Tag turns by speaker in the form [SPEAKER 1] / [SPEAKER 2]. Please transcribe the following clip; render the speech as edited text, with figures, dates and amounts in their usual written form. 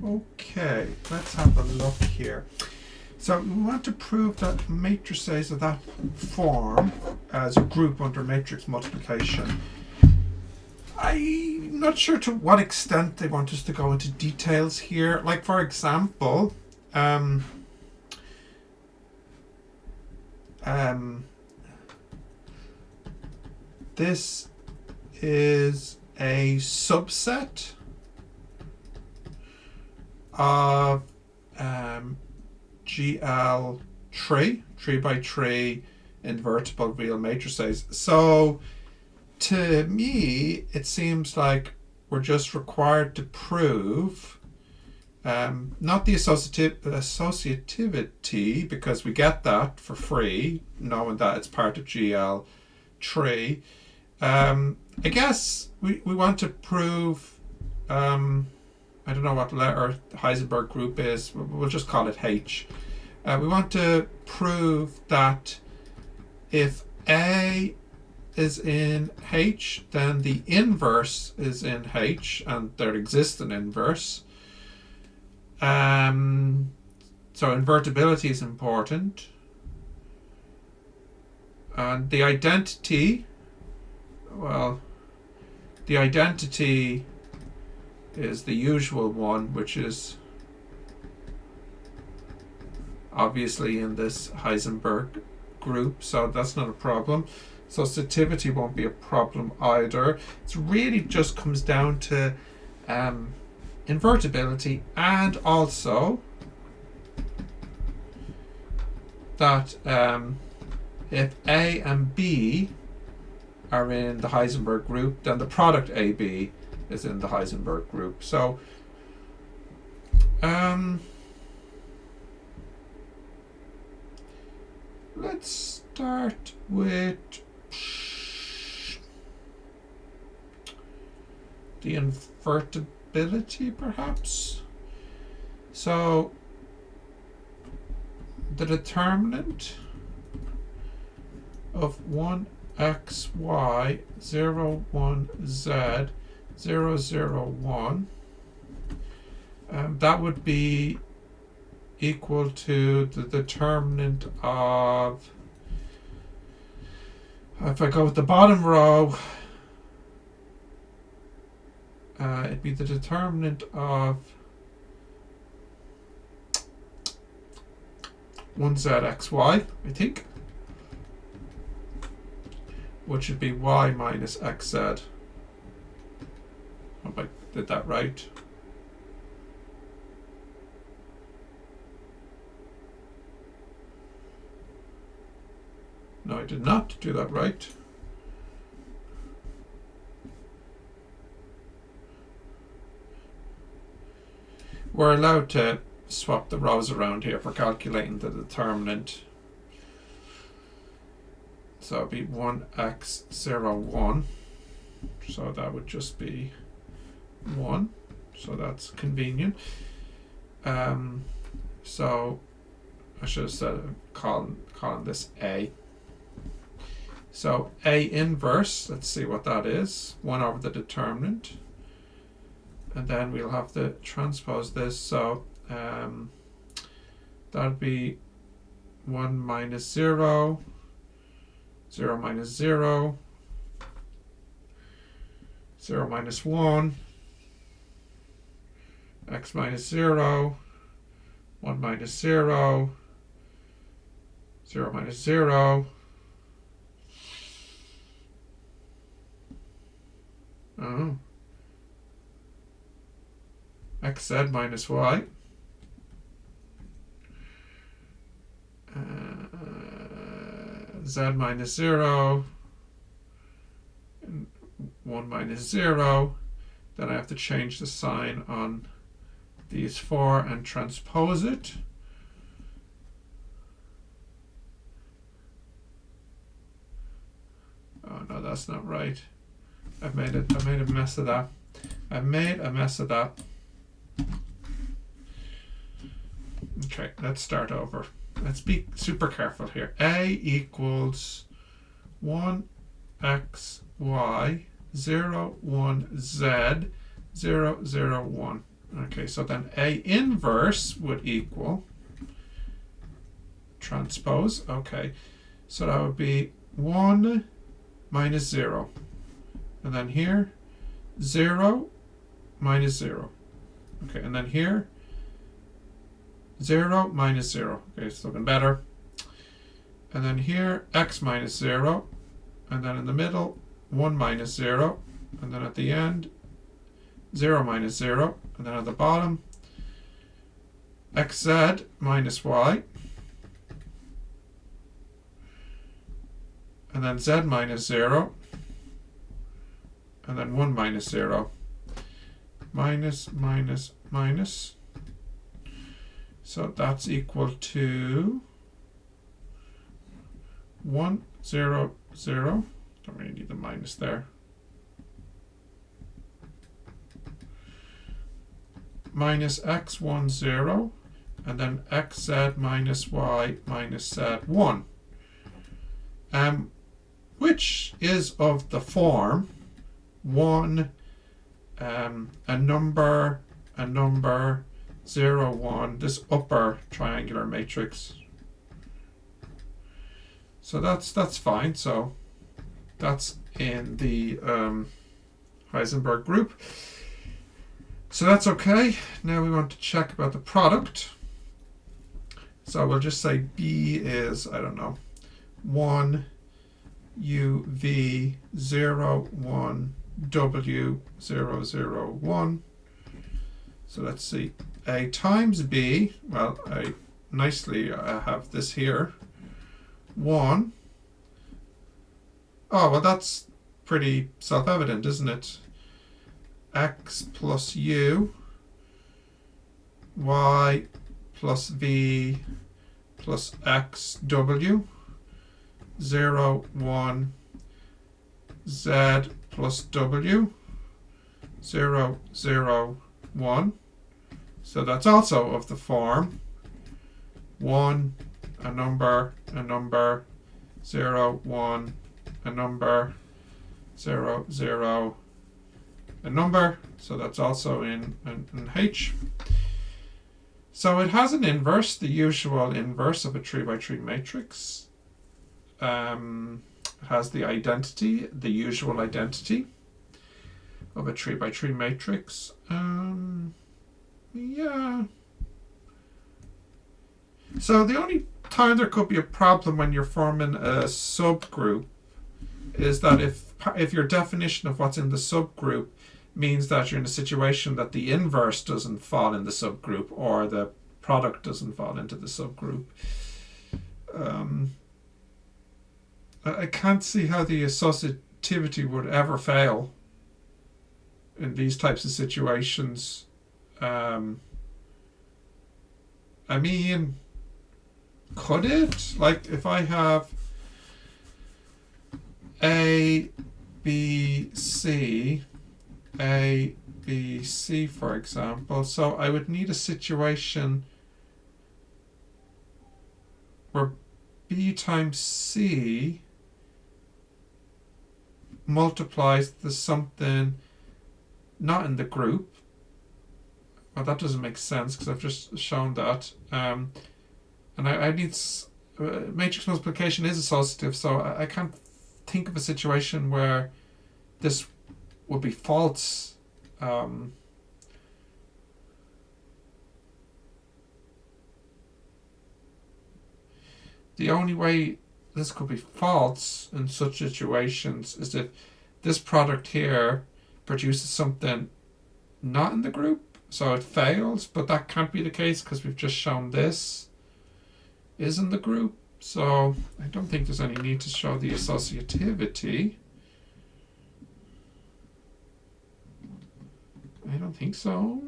[SPEAKER 1] Okay, let's have a look here. So we want to prove that matrices of that form as a group under matrix multiplication. I'm not sure to what extent they want us to go into details here. Like, for example, this is a subset of GL 3 by 3 invertible real matrices. So to me, it seems like we're just required to prove not the associativity, because we get that for free, knowing that it's part of GL 3. I guess we want to prove, I don't know what letter Heisenberg group is, we'll just call it H. We want to prove that if A is in H, then the inverse is in H, and there exists an inverse. So invertibility is important. And the identity, well, the identity is the usual one, which is obviously in this Heisenberg group, so that's not a problem. Associativity won't be a problem either. It really just comes down to invertibility, and also that if A and B are in the Heisenberg group, then the product AB is in the Heisenberg group. So let's start with the invertibility, perhaps. So the determinant of 1xy 0 1 z 0 0 1, that would be equal to the determinant of, if I go with the bottom row, it'd be the determinant of 1zxy, I think, which would be y minus xz. Hope I did that right. No, I did not do that right. We're allowed to swap the rows around here for calculating the determinant. So it'd be 1x01. So that would just be 1. So that's convenient. So I should have said calling this A. So A inverse, let's see what that is. 1 over the determinant. And then we'll have to transpose this. So that'd be 1 minus 0, 0 minus 0, 0 minus 1, x minus 0, 1 minus 0, 0 minus 0, xz minus y, z minus 0, and 1 minus 0. Then I have to change the sign on these 4 and transpose it. Oh no, that's not right. I made a mess of that. I made a mess of that. Okay, let's start over. Let's be super careful here. A equals 1xy 0 1z 0 0 1. Okay, so then A inverse would equal transpose. Okay, so that would be 1 minus 0. And then here, 0 minus 0. Okay, and then here, 0 minus 0. Okay, it's looking better. And then here, x minus 0. And then in the middle, 1 minus 0. And then at the end, 0 minus 0. And then at the bottom, xz minus y. And then z minus 0. And then 1 minus 0. Minus, minus, minus. So that's equal to 1, 0, 0. Don't really need the minus there. Minus x1, 0. And then xz minus y minus z1. Which is of the form 1, a number, 0, 1, this upper triangular matrix. So that's fine. So that's in the Heisenberg group. So that's okay. Now we want to check about the product. So we'll just say B is, I don't know, 1 UV 0, 1 W 0, 0, 1. So let's see. A times B, well, I have this here. 1. Oh, well, that's pretty self-evident, isn't it? X plus U, Y plus V plus X W, 0, 1, Z plus W, 0, 0, 1. So that's also of the form 1, a number, 0, 1, a number, 0, 0, a number. So that's also in H. So it has an inverse, the usual inverse of a 3x3 matrix. It has the identity, the usual identity of a 3x3 matrix. Yeah. So the only time there could be a problem when you're forming a subgroup is that if your definition of what's in the subgroup means that you're in a situation that the inverse doesn't fall in the subgroup or the product doesn't fall into the subgroup. I can't see how the associativity would ever fail in these types of situations. I mean, could it? Like if I have A, B, C, A, B, C, for example, so I would need a situation where B times C multiplies the something not in the group. Well, that doesn't make sense because I've just shown that. And I need matrix multiplication is associative, so I can't think of a situation where this would be false. The only way this could be false in such situations is if this product here produces something not in the group, so it fails, but that can't be the case because we've just shown this is in the group. So I don't think there's any need to show the associativity. I don't think so.